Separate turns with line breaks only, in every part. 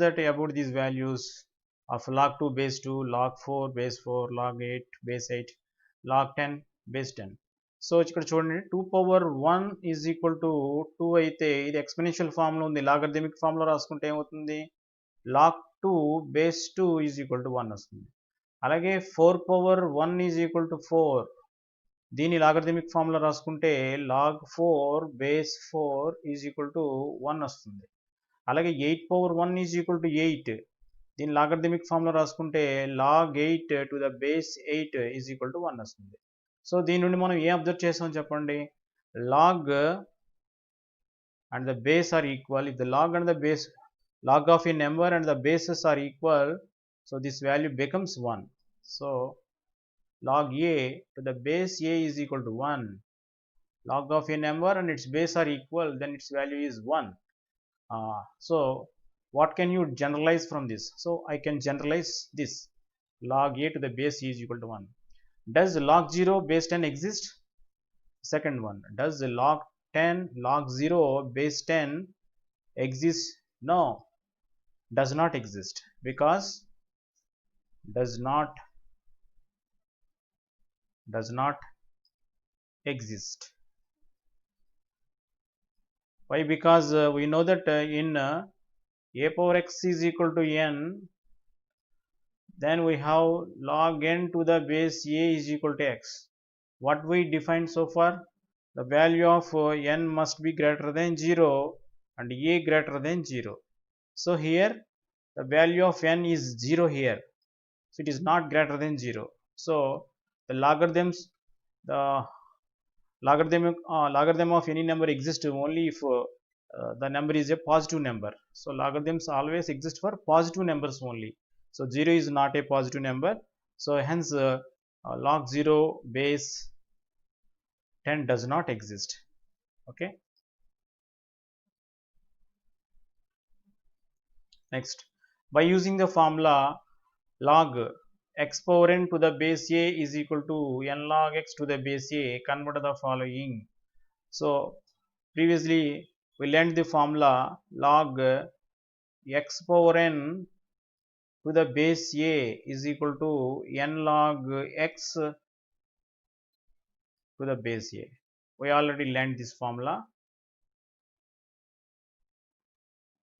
that about these values of log 2 base 2, log 4 base 4, log 8 base 8, log 10 base 10. So ఇక్కడ చూడండి 2 power 1 is equal to 2 అయితే ఇది exponential ఫామ్లో ఉంది. Logarithmic ఫామ్లో రాసుకుంటే ఏమవుతుంది, log 2 base 2 is equal to 1 వస్తుంది. అలాగే 4 power 1 ఈజ్ ఈక్వల్ టు 4, దీని లాగరిథమిక్ ఫామ్లో రాసుకుంటే log 4 base 4 is equal to 1 వస్తుంది. అలాగే 8 power 1 ఈజ్ ఈక్వల్ టు 8, దీని లాగరిథమిక్ ఫామ్లో రాసుకుంటే log 8 to the base 8 is equal to 1 వస్తుంది. సో దీని నుండి మనం ఏం అబ్జర్వ్ చేసాం చెప్పండి, log and the base are equal. If the log and the base, log of a number and the bases are equal, so this value becomes 1. So log a to the base a is equal to 1. Log of a number and its base are equal, then its value is 1. So what can you generalize from this? So I can generalize this, log a to the base e is equal to 1. Does log 0 base 10 exist? Second one, does log 10 log 0 base 10 exist? No, does not exist, because does not exist. Why? Because we know that in a power x is equal to n, then we have log n to the base a is equal to x. What we defined so far, the value of n must be greater than 0 and a greater than 0. So here the value of n is 0 here, so it is not greater than 0. So the logarithm of any number exists only if the number is a positive number. So logarithms always exist for positive numbers only. So 0 is not a positive number, so hence log 0 base 10 does not exist. Okay, next, by using the formula log x power n to the base a is equal to n log x to the base a, convert the following. So previously we learned the formula log x power n to the base a is equal to n log x to the base a. We already learned this formula.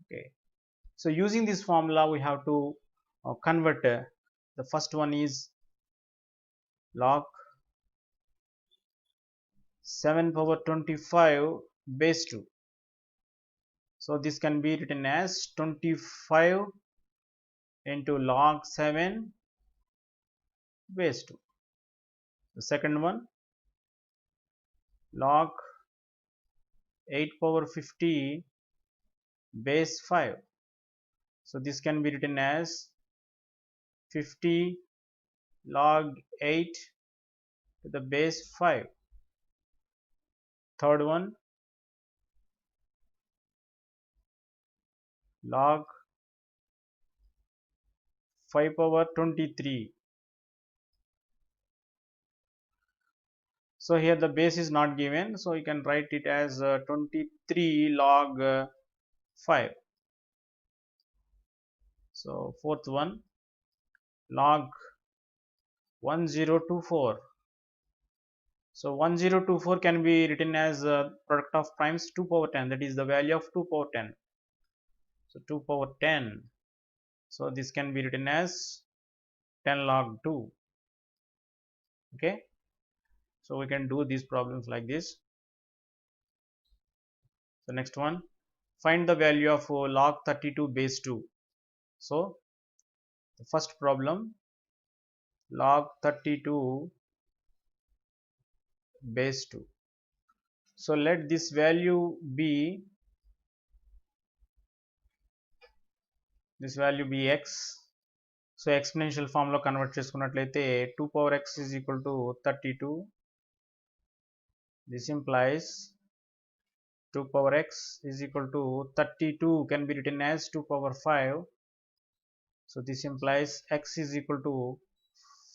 Okay, so using this formula we have to convert. The first one is log 7 power 25 base 2. So this can be written as 25 into log 7 base 2. The second one, log 8 power 50 base 5. So this can be written as 50 log 8 to the base 5. Third one, log 5 power 23. So here the base is not given, so you can write it as 23 log 5. So fourth one, log 1024. So 1024 can be written as product of primes 2 power 10, that is the value of 2 power 10. So 2 power 10, so this can be written as 10 log 2. Okay, so we can do these problems like this. So next one, find the value of log 32 base 2. So the first problem, log 32 base 2. So let this value be x. So exponential form lo convert cheskunnatlaithe 2 power x is equal to 32. This implies 2 power x is equal to 32 can be written as 2 power 5. So this implies x is equal to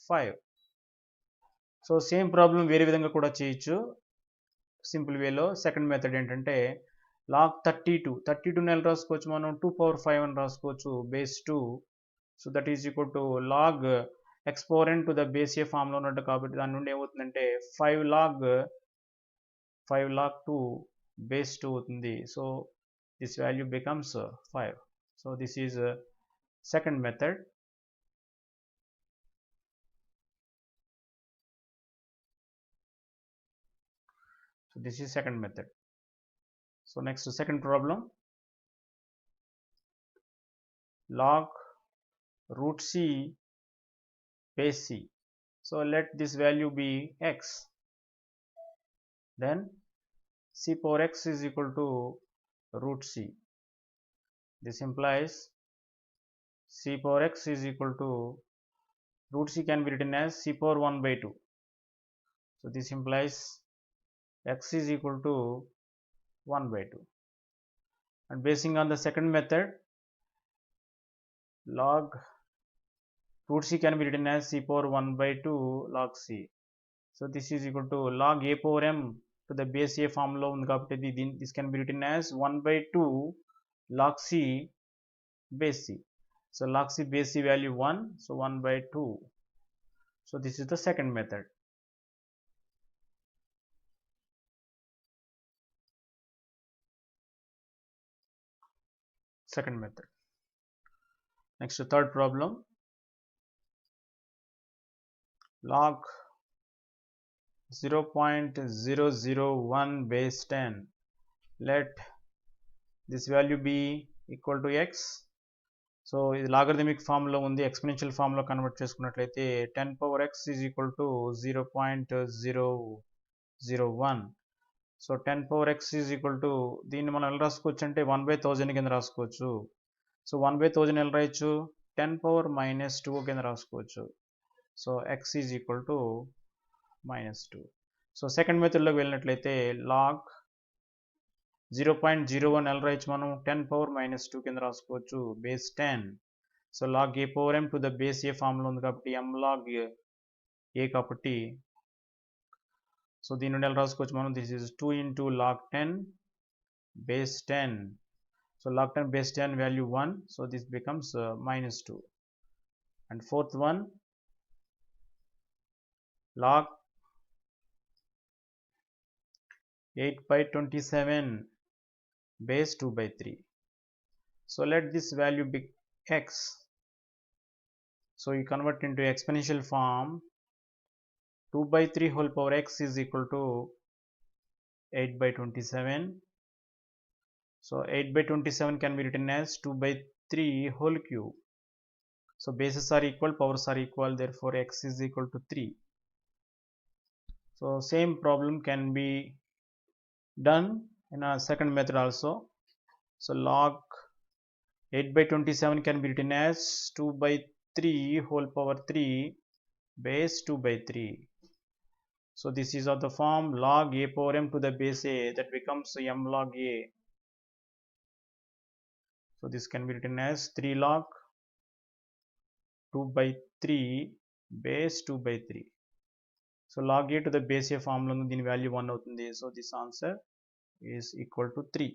5. So same problem వేరే విధంగా కూడా చేయొచ్చు simple వేలో. Second method ఏంటంటే log 32 నెల రాసుకోవచ్చు మనం 2 power 5 అని రాసుకోవచ్చు base 2. So that is equal to log exponent to the base a ఫామ్లో ఉన్నట్టు కాబట్టి దాని నుండి ఏమవుతుందంటే 5 log 2 బేస్ 2 అవుతుంది. So this value becomes 5. So this is second method. So this is second method. So next second problem, log root c base c. So let this value be x, then c power x is equal to root c. This implies c power x is equal to root c can be written as c power 1 by 2. So this implies x is equal to 1 by 2. And basing on the second method, log root c can be written as c power 1 by 2 log c. So this is equal to log a power m to the base a form lo undi kabatti this can be written as 1 by 2 log c base c. So log c base c value 1, so 1 by 2. So this is the second method. Second method. Next third problem, log 0.001 base 10. Let this value be equal to x. So ఇది logarithmic ఫామ్లో ఉంది. Exponential ఫామ్లో convert చేసుకున్నట్లయితే 10 power x is equal to 0.001. So 10 power x is equal to దీన్ని మనం ఎలా రాసుకోవచ్చు అంటే 1/1000 కింద రాసుకోవచ్చు. సో 1/1000 ఎలా రాయొచ్చు, 10 power -2 కింద రాసుకోవచ్చు. సో x is equal to -2. So second మెథడ్లోకి వెళ్ళినట్లయితే log 0.01 ఎలా రాయొచ్చు మనం, 10 power -2 కింద రాసుకోవచ్చు base 10. So log a power m to the base a ఫామ్లో ఉంది కాబట్టి m log a కాబట్టి సో దీని నుండి ఎలా రాసుకోవచ్చు మనం, this is 2 into log 10 base 10. So log 10 base 10 value 1, so this becomes -2. And fourth one, log 8/27 base 2/3. So let this value be x. So you convert into exponential form, 2/3 whole power x is equal to 8/27. So 8/27 can be written as 2/3 whole cube. So bases are equal, powers are equal, therefore x is equal to 3. So same problem can be done in a second method also. So log 8/27 can be written as 2/3 whole power 3 base 2/3. So this is of the form log a power m to the base a, that becomes m log a. So this can be written as 3 log 2/3 base 2/3. So log a to the base a form lo దీని value 1 అవుతుంది. So this answer is equal to 3.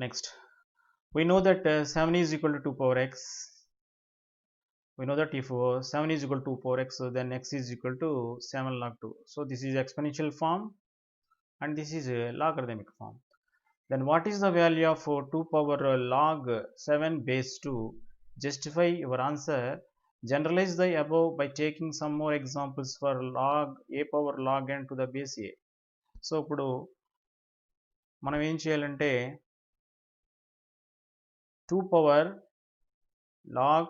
Next, we know that 7 is equal to 2 power x. We know that if 7 is equal to 2 power x, then x is equal to 7 log 2. So this is exponential form and this is a logarithmic form. Then what is the value of 2 power log 7 base 2? Justify your answer. Generalize the above by taking some more examples for log a power log n to the base a. So ఇప్పుడు మనం ఏం చేయాలంటే 2 power log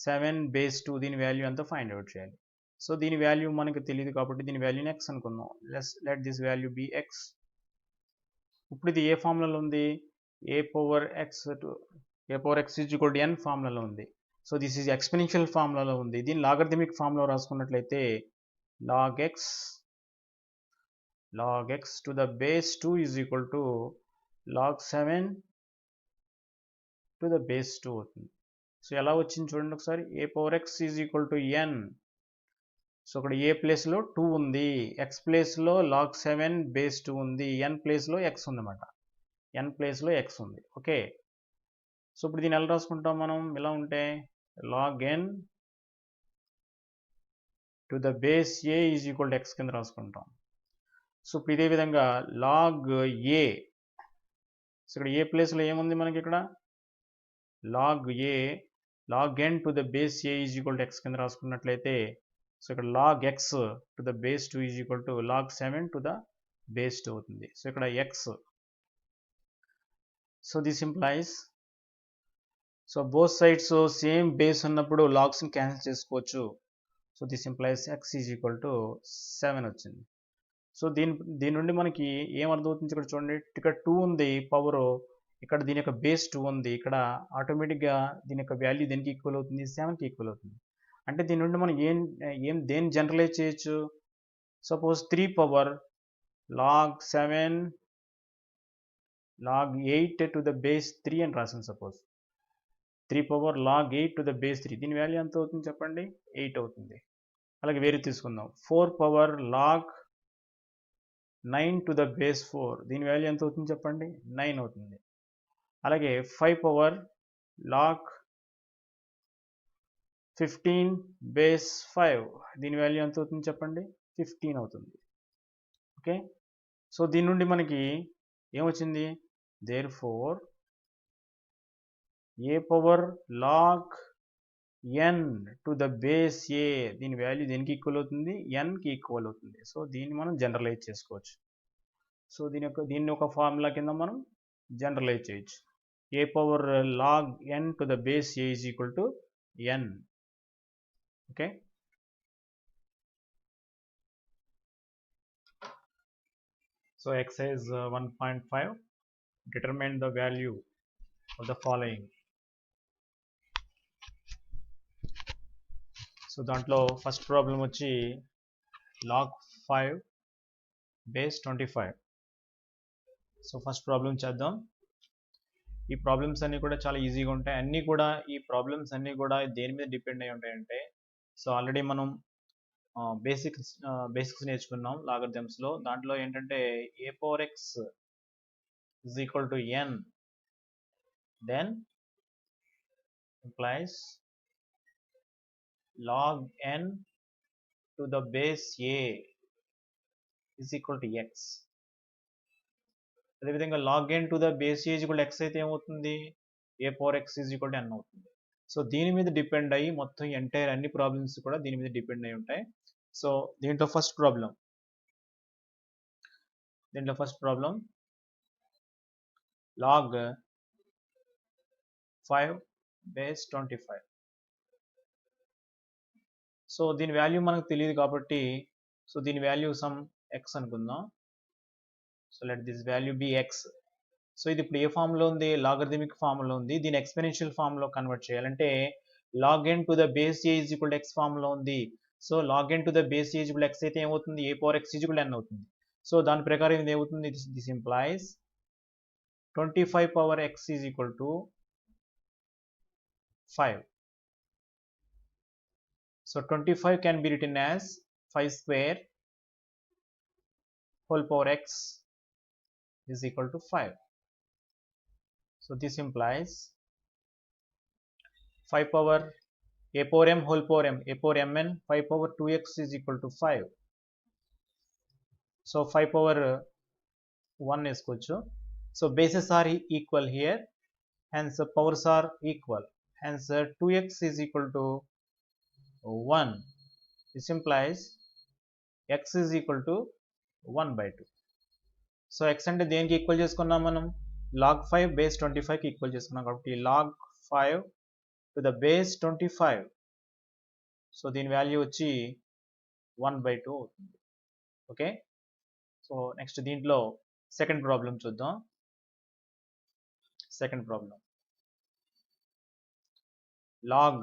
7 base 2 దీని value అంతా find out చేయాలి. So దీని value మనకు తెలియదు కాబట్టి దీని వాల్యూని x అనుకుందాం. Let this value be x. ఇప్పుడు ఇది ఏ ఫార్ములాలో ఉంది, a power x is equal to n ఫార్ములాలో ఉంది. సో దిస్ ఈజ్ ఎక్స్పోనెన్షియల్ ఫార్ములాలో ఉంది. దీన్ని లాగరిథమిక్ ఫార్ములా రాసుకున్నట్లయితే log x to the base 2 is equal to log 7 to the base 2 అవుతుంది. సో ఎలా వచ్చింది చూడండి ఒకసారి, a power x is equal to n so ఇక్కడ ఏ ప్లేస్లో 2 ఉంది, ఎక్స్ ప్లేస్లో లాగ్ 7 బేస్ 2 ఉంది, ఎన్ ప్లేస్లో ఎక్స్ ఉందన్నమాట. ఎన్ ప్లేస్లో ఎక్స్ ఉంది. ఓకే, సో ఇప్పుడు దీన్ని ఎలా రాసుకుంటాం మనం? ఇలా ఉంటే log n to the base a is equal to x కింద రాసుకుంటాం. సో ఇప్పుడు ఇదే విధంగా లాగ్ ఏ, సో ఇక్కడ ఏ ప్లేస్లో ఏముంది మనకి? ఇక్కడ log a, log n to the base a is equal to x కింద రాసుకున్నట్లయితే, సో ఇక్కడ log x to the base 2 is equal to log 7 to the base 2 అవుతుంది. సో ఇక్కడ x, so this implies, so both sides same base ఉన్నప్పుడు లాగ్స్ని cancel చేసుకోవచ్చు. So this implies x is equal to 7 వచ్చింది. So దీని నుండి మనకి ఏం అర్థమవుతుంది? ఇక్కడ చూడండి, ఇక్కడ 2 ఉంది పవర్, ఇక్కడ దీని యొక్క బేస్ 2 ఉంది, ఇక్కడ ఆటోమేటిక్గా దీని యొక్క వాల్యూ దేనికి ఈక్వల్ అవుతుంది? 7కి ఈక్వల్ అవుతుంది. అంటే దీని నుండి మనం దేన్ని జనరలైజ్ చేయొచ్చు? Suppose 3 power log 7 log 8 to the base 3 అని రాసింది. Suppose 3 power log 8 to the base 3, దీని వాల్యూ ఎంత అవుతుంది చెప్పండి? 8 అవుతుంది. అలాగే వేరే తీసుకుందాం, 4 power log 9 to the base 4, దీని వాల్యూ ఎంత అవుతుంది చెప్పండి? 9 అవుతుంది. అలాగే 5 పవర్ లాగ్ 15 బేస్ 5, దీని వాల్యూ ఎంత అవుతుంది చెప్పండి? 15 అవుతుంది. ఓకే, సో దీని నుండి మనకి ఏమొచ్చింది? Therefore a power log n to the base a, దీని వాల్యూ దేనికి ఈక్వల్ అవుతుంది? ఎన్కి ఈక్వల్ అవుతుంది. సో దీన్ని మనం జనరలైజ్ చేసుకోవచ్చు. సో దీన్ని ఒక ఫార్ములా కింద మనం జనరలైజ్ చేయొచ్చు. A power log n to the base a is equal to n. Okay, so exercise 1.5, determine the value of the following. So దాంట్లో ఫస్ట్ ప్రాబ్లం వచ్చి log 5 base 25. So first problem చేద్దాం. ఈ problems అన్నీ కూడా చాలా ఈజీగా ఉంటాయి. ఈ ప్రాబ్లమ్స్ అన్నీ కూడా దేని మీద డిపెండ్ అయి ఉంటాయంటే, సో ఆల్రెడీ మనం బేసిక్స్ నేర్చుకున్నాం లాగరిథమ్స్లో. దాంట్లో ఏంటంటే a power x is equal to n, then implies log n to the base a is equal to x. అదేవిధంగా log n to the base a is equal to x అయితే ఏమవుతుంది? a power x is equal to n అవుతుంది. So దీని మీద depend అయ్యి మొత్తం entire అన్ని problems కూడా దీని మీద డిపెండ్ అయి ఉంటాయి. సో దీంట్లో first problem log 5 base 25. So దీని వాల్యూ మనకు తెలియదు కాబట్టి, సో దీని వాల్యూ సమ్ ఎక్స్ అనుకుందాం. So let this value be x. So ఇది ఇప్పుడు ఏ ఫామ్లో ఉంది? లాగరిథమిక్ ఫామ్లో ఉంది. దీని ఎక్స్పెరెన్షియల్ ఫామ్లో కన్వర్ట్ చేయాలంటే log n to the base a is equal to x ఫామ్లో ఉంది. So log n to the base a is equal to x అయితే ఏమవుతుంది? A power x is equal to n అవుతుంది. సో దాని ప్రకారం ఇది ఏమవుతుంది? This implies 25 power x is equal to 5. So 25 can be written as 5 square whole power x is equal to 5. So this implies 5 power a power m whole power m, a power mn, 5 power 2x is equal to 5. So 5 power 1 is kuchu. So bases are equal here, hence powers are equal, hence 2x is equal to 1. This implies x is equal to 1/2. So x అంటే దేనికి equal చేసుకున్నాం మనం? log 5 base 25కి equal చేసుకున్నాం కాబట్టి log 5 to the base 25. So దీని value వచ్చి 1/2 అవుతుంది. Okay, so next దీంట్లో సెకండ్ ప్రాబ్లం చూద్దాం. Second problem log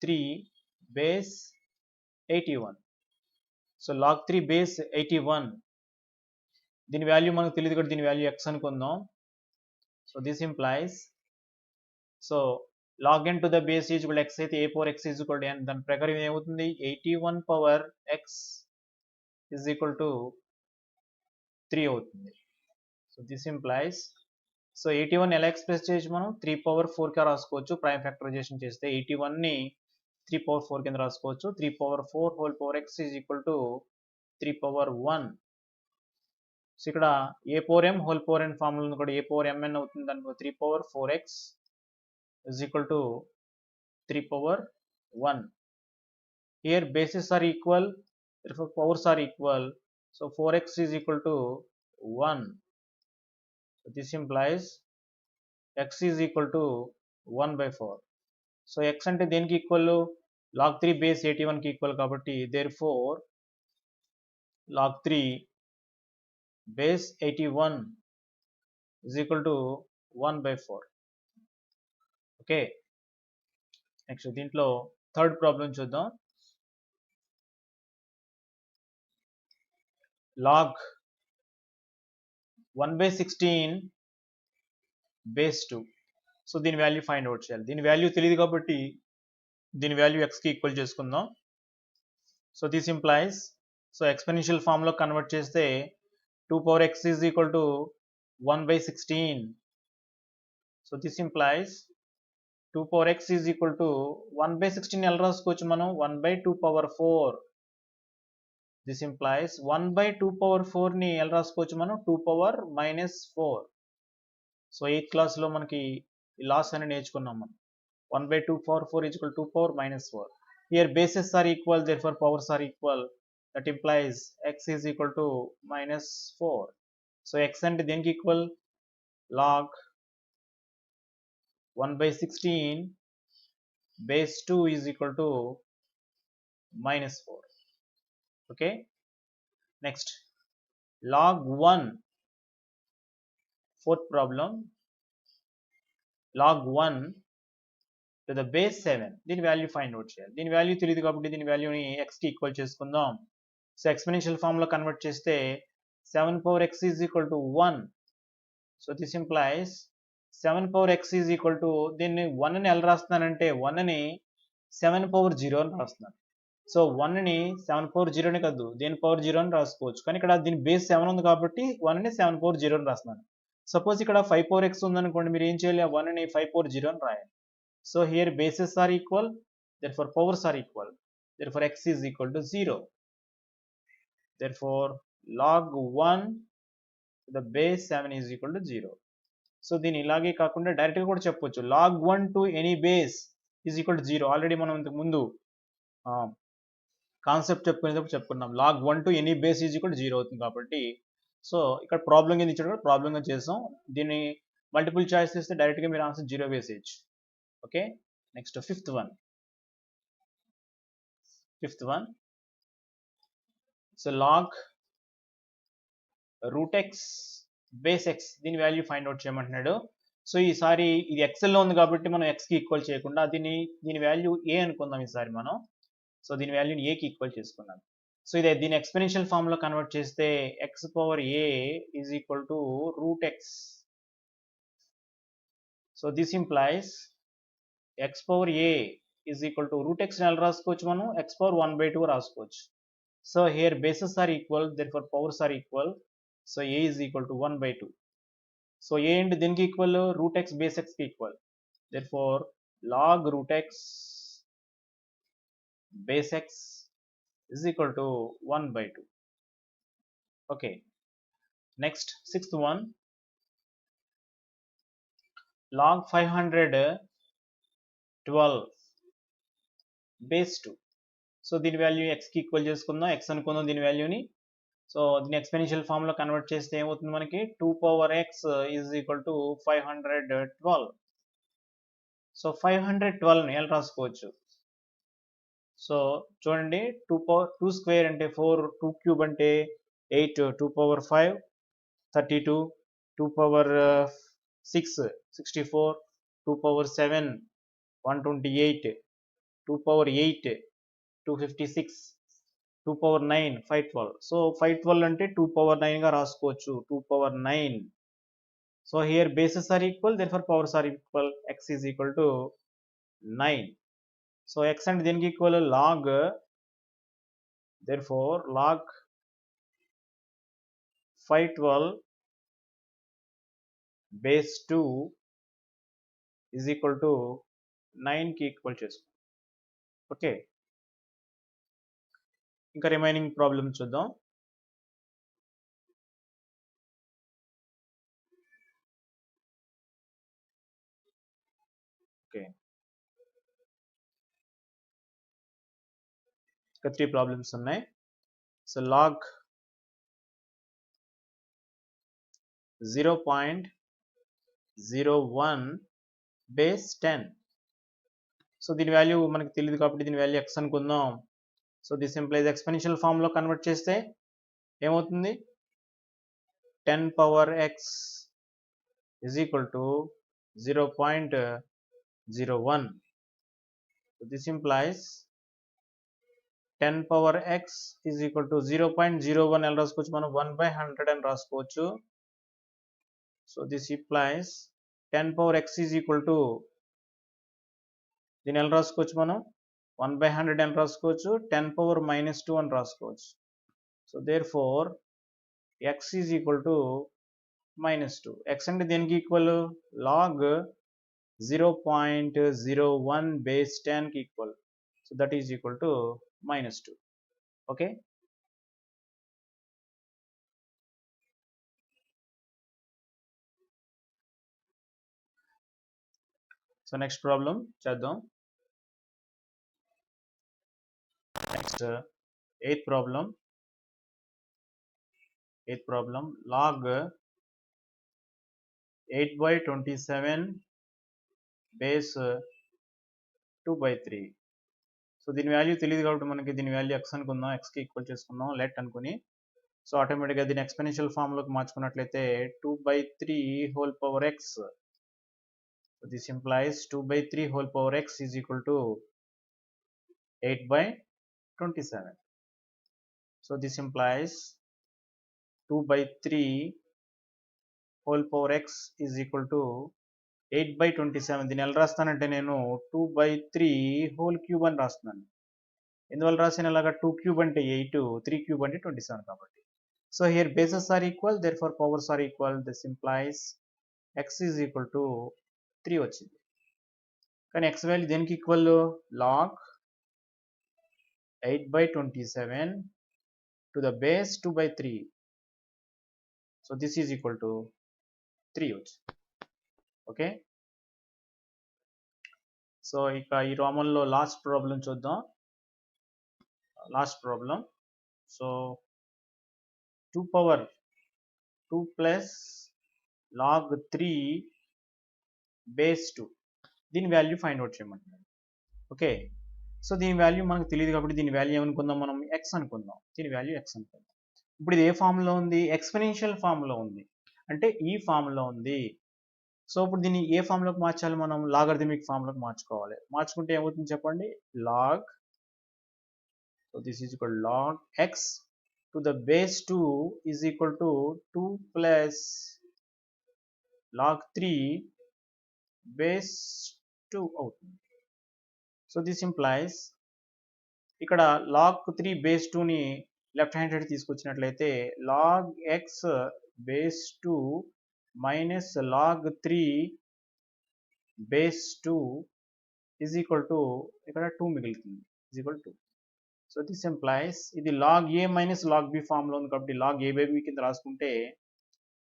3 base 81. So log 3 base 81, దీని వాల్యూ మనకు తెలియదు కాబట్టి దీని వాల్యూ x అనుకుందాం. So this implies, so log n to the base is equal to x అయితే a power x is equal to n, దాని ప్రకారం ఏమవుతుంది 81 power x is equal to 3 అవుతుంది. సో దిస్ ఇంప్లైస్, సో 81 ఎలా express చేయొచ్చు మనం 3 power 4 గా రాసుకోవచ్చు. ప్రైమ్ ఫ్యాక్టరైజేషన్ చేస్తే 81ని 3 power 4 కింద రాసుకోవచ్చు. 3 power 4 whole power x is equal to 3 power 1. So ఇక్కడ a power m whole power n formula ఉంది, కూడా a power mn అవుతుంది. దానికి 3 power 4x is equal to 3 power 1. Here bases are equal, therefore powers are equal. So 4x is equal to 1. So this implies x is equal to 1 by 4. So x అంటే దేనికి equal, log 3 base 81 కి equal కాబట్టి therefore log 3 base 81 is equal to 1 by 4. Okay, next దీంట్లో third problem చూద్దాం. log 1 by 16 base 2. So దీని value find out చేయాలి. దీని value తెలియదు కాబట్టి దీని వాల్యూ xకి ఈక్వల్ చేసుకుందాం. So this implies, so exponential ఫామ్లో కన్వర్ట్ చేస్తే 2 power x is equal to 1 by 16. So this implies 2 power x is equal to 1 by 16 ఎలా రాసుకోవచ్చు మనం 1 by 2 power 4. This implies 1 by 2 power 4ని ఎలా రాసుకోవచ్చు మనం 2 power minus 4. సో 8th క్లాస్లో మనకి ఈ లాస్ అని నేర్చుకున్నాం మనం. 1 by 2 power 4 is equal to 2 power minus 4. Here bases are equal, therefore powers are equal. That implies x is equal to minus 4. So x అంటే దేనికి equal, log 1 by 16 base 2 is equal to minus 4. Okay, next log 1, fourth problem, log 1 to the base 7. దీని value find out చేయాలి. దీని value తెలియదు కాబట్టి దీని వాల్యూని xకి ఈక్వల్ చేసుకుందాం. సో ఎక్స్పెన్షియల్ ఫామ్లో కన్వర్ట్ చేస్తే 7 power x is equal to 1. So this implies 7 power x is equal to, దీన్ని 1ని ఎలా రాస్తున్నానంటే 1ని 7 power 0 అని రాస్తున్నాను. సో 1ని 7 power 0 అని కాదు, దీని పవర్ 0 అని రాసుకోవచ్చు, కానీ ఇక్కడ దీని బేస్ 7 ఉంది కాబట్టి 1ని 7 power 0 అని రాస్తున్నాను. సపోజ్ ఇక్కడ 5 power x ఉందనుకోండి, మీరు ఏం చేయాలి, 1ని 5 power 0 అని రాయాలి. So here bases are equal, therefore powers are equal, therefore x is equal to 0. Therefore log 1 to the base 7 is equal to 0. So దీన్ని ఇలాగే కాకుండా డైరెక్ట్గా కూడా చెప్పొచ్చు, log 1 to any base is equal to 0. Already మనం ఇంతకు ముందు concept చెప్పుకునేటప్పుడు చెప్పుకున్నాం, log 1 to any base is equal to 0 అవుతుంది కాబట్టి. సో ఇక్కడ ప్రాబ్లం కింద ఇచ్చాడు, ప్రాబ్లంగా చేసాం. దీన్ని మల్టిపుల్ చాయిస్ ఇస్తే డైరెక్ట్గా మీరు ఆన్సర్ 0 వేసేయచ్చు. Okay, next fifth one. So log root x base x, దీని వాల్యూ ఫైండ్ అవుట్ చేయమంటున్నాడు. సో ఈసారి ఇది ఎక్సెల్లో ఉంది కాబట్టి మనం xకి ఈక్వల్ చేయకుండా దీని వాల్యూ a అనుకుందాం ఈసారి మనం. సో దీని వాల్యూని aకి ఈక్వల్ చేసుకున్నాం. సో ఇది దీని ఎక్స్పెన్షియల్ ఫామ్లో కన్వర్ట్ చేస్తే x power a is equal to root x. So this implies x power a is equal to root x ని ఎలా రాసుకోవచ్చు మనం, x power 1 by 2 రాసుకోవచ్చు. So here bases are equal, therefore powers are equal. So a is equal to 1 by 2. So a అంటే దీనికి equal, root x base x కి equal. Therefore log root x base x is equal to 1 by 2. Okay, next sixth one, log 512 base 2. So దీని value xకి ఈక్వల్ చేసుకుందాం, x అనుకుందాం దీని వాల్యూని. So దీని ఎక్స్పెన్షియల్ ఫామ్లో కన్వర్ట్ చేస్తే ఏమవుతుంది మనకి, 2 power x is equal to 512. So 512ని ఎలా రాసుకోవచ్చు, సో చూడండి 2 స్క్వేర్ అంటే 4, 2 క్యూబ్ అంటే 8, 2 power 5 32, 2 power 6 64, 2 power 7 128, 2 power 8 256, 2 power 9 512. So 512 అంటే 2 power 9గా రాసుకోవచ్చు, 2 power 9. So here bases are equal, therefore powers are equal, x is equal to 9. So x అంటే దేనికి equal log, therefore log 512 base 2 is equal to 9 కి equal చేసుకో. Okay, ఇంకా remaining problem చూద్దాం. Okay, ఇంకా 3 ప్రాబ్లమ్స్ ఉన్నాయి. So log 0.01 base 10. సో దీని value మనకి తెలియదు కాబట్టి దీని వాల్యూ x అనుకుందాం. సో దిస్ ఇంప్లైజ్ ఎక్స్పెన్షియల్ ఫామ్లో కన్వర్ట్ చేస్తే ఏమవుతుంది, 10 power x is equal to 0.01. So this implies 10 power x is equal to 0.01 ఎలా రాసుకోవచ్చు మనం 1/100 అని రాసుకోవచ్చు. So this implies 10 power x is equal to దీన్ని ఎలా రాసుకోవచ్చు మనం 1/100 అని రాసుకోవచ్చు, 10 power -2 అని రాసుకోవచ్చు. So therefore x is equal to -2. x అంటే దేనికి ఈక్వల్ log 0.01 base 10 కి equal. So that is equal to -2. Okay, so next problem చేద్దాం. Next eighth problem log 8/27 base 2/3. సో దీని వాల్యూ తెలియదు కాబట్టి మనకి దీని వాల్యూ x అనుకుందాం, xకి ఈక్వల్ చేసుకుందాం లెట్ అనుకుని. సో ఆటోమేటిక్గా దీన్ని ఎక్స్పెన్షియల్ ఫామ్లోకి మార్చుకున్నట్లయితే 2/3 whole power x. So this implies 2/3 whole power x is equal to 8/27. So this implies 2/3 whole power x is equal to 8/27. దీన్ని ఎలా రాస్తానంటే నేను 2/3 whole cube అని రాస్తున్నాను. ఎందువల్ల రాసిన ఇలాగా 2 cube అంటే 8, 3 cube అంటే 27 కాబట్టి. So here bases are equal, therefore powers are equal. This implies x is equal to 3 వచ్చింది. కానీ x వాల్యూ దేనికి equal log 8/27 to the base 2/3. So this is equal to 3 వచ్చింది. ఓకే, సో ఇక ఈ రోమన్లో లాస్ట్ ప్రాబ్లం చూద్దాం. Last problem, so 2 power 2 plus log 3 base 2 దీని value find out చేయమంటున్నాను. ఓకే, సో దీని వాల్యూ మనకు తెలియదు కాబట్టి దీని వాల్యూ ఏమనుకుందాం మనం x అనుకుందాం. దీని వాల్యూ x అనుకుందాం. ఇప్పుడు ఇది ఏ ఫామ్లో ఉంది, ఎక్స్పెనెన్షియల్ ఫామ్లో ఉంది, అంటే ఈ ఫామ్లో ఉంది. సో ఇప్పుడు దీన్ని ఏ ఫామ్లోకి మార్చాలి, మనం లాగరిథమిక్ ఫామ్లోకి మార్చుకోవాలి. మార్చుకుంటే ఏమవుతుంది చెప్పండి, log, so this is equal to log x to the base 2 is equal to 2 plus log 3 base 2 అవుతుంది. సో దిస్ ఇంప్లైస్ ఇక్కడ log 3 base 2ని లెఫ్ట్ హ్యాండ్ సైడ్ తీసుకొచ్చినట్లయితే log x base 2 minus log 3 base 2 is equal to ఇక్కడ 2 మిగులుతుంది, is equal to 2. So this implies ఇది log a minus log b ఫామ్లో ఉంది కాబట్టి log a by b కింద రాసుకుంటే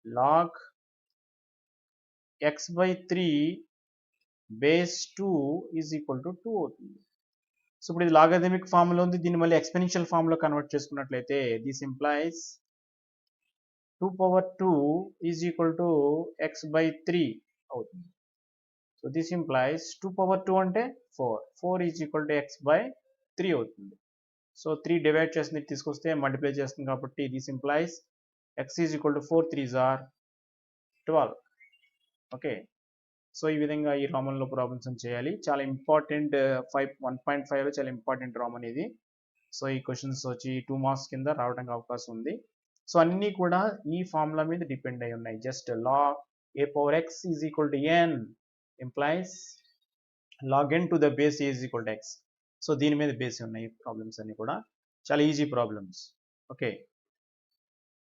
log x/3 base 2 is equal to 2 అవుతుంది. సో ఇప్పుడు ఇది లాగరిథమిక్ ఫామ్లో ఉంది, దీన్ని మళ్ళీ ఎక్స్పెనెన్షియల్ ఫామ్లో కన్వర్ట్ చేసుకున్నట్లయితే this implies 2 power 2 is equal to x/3 అవుతుంది. సో దిస్ ఇంప్లైస్ 2 power 2 అంటే 4 is equal to x/3 అవుతుంది. సో 3 డివైడ్ చేస్తుంది తీసుకొస్తే మల్టిప్లై చేస్తుంది కాబట్టి this implies x is equal to 4 3s are 12. Okay, so ఈ విధంగా ఈ రోమన్లో ప్రాబ్లమ్స్ చేయాలి. చాలా ఇంపార్టెంట్ 1.5లో చాలా ఇంపార్టెంట్ రోమన్ ఇది. సో ఈ క్వశ్చన్స్ వచ్చి 2 మార్క్స్ కింద రావడానికి అవకాశం ఉంది. సో అన్నీ కూడా ఈ ఫార్ములా మీద డిపెండ్ అయి ఉన్నాయి. Just log a power x is equal to n implies log n to the base a is equal to x. So దీని మీద బేస్ ఉన్నాయి ప్రాబ్లమ్స్ అన్ని కూడా చాలా ఈజీ ప్రాబ్లమ్స్. ఓకే,